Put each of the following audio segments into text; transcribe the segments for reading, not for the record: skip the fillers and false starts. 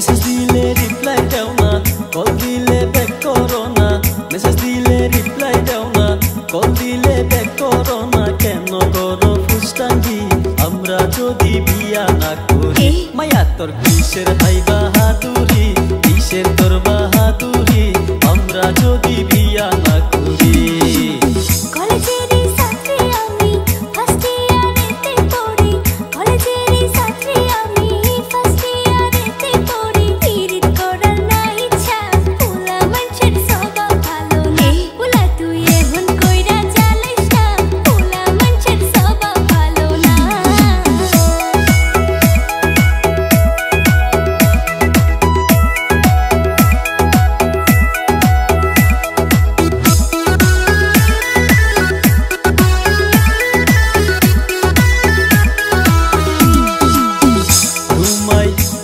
Message দিলে reply দাও না, কল দিলে ব্যাক করো না। মেসেজ দিলে রিপ্লাই দাও না, কল দিলে ব্যাক করো না। কেন করো ফুসটাঙ্গি আমরা যদি বিয়া না করি? মায়া তোর কিসের হাই বাহাদুরি, কিসের তোর বাহাদুরি আমরা যদি বিয়া না করি?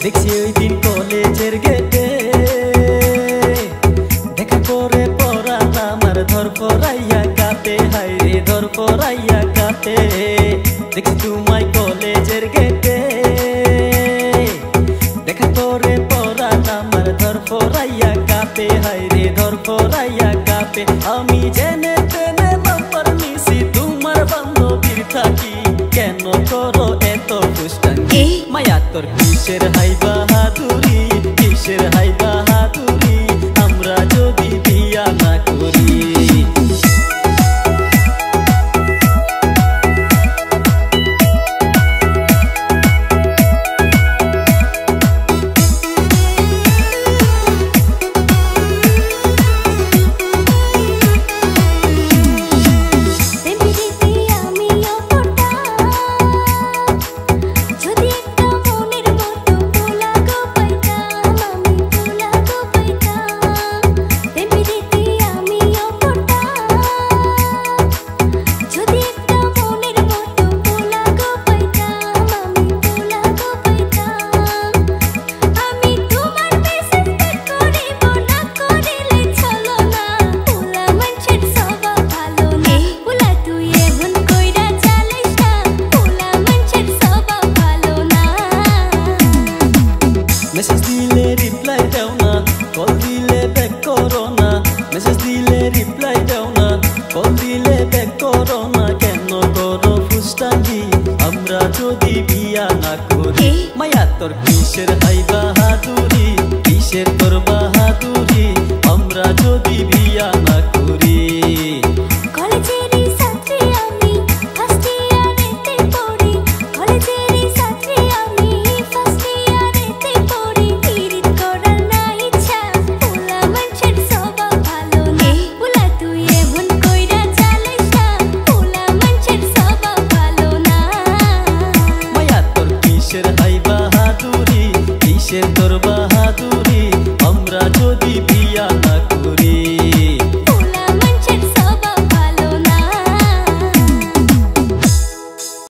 দেখছি ওই দিন কলেজের গেটে, দেখা করে পড়াটা আমার ধর পড়াইয়া কাঁপে, হাই রে ধর পড়াইয়া কাঁপে। দেখছি তোমায় কলেজের গেটে, দেখা করে পড়াটা আমার ধর পড়াইয়া কাঁপে, হাই রে ধর পড়াইয়া কাঁপে। আমি জেনে তেনে নাম্বার নিছি তোমার বান্ধবীর থাকি, কেন করো এত ফুসটাঙ্গি? মায়া তোর কিসের হাই বাহাদুরি, কিসের হাই বাহাদুরি আমরা যদি বিয়া না করি? মেসেজ দিলে রিপ্লাই দাও না, কল দিলে ব্যাক করো না। মেসেজ দিলে রিপ্লাই দাও না, কল দিলে ব্যাক করো না। কেন করো ফুসটাঙ্গি আমরা যদি বিয়া না করি? মায়া তোর কিসের হাই বাহাদুরি, কিসের তোর বাহাদুরি আমরা যদি বিয়া না করি? কিসের হাই বাহাদুরি, কিসের তোর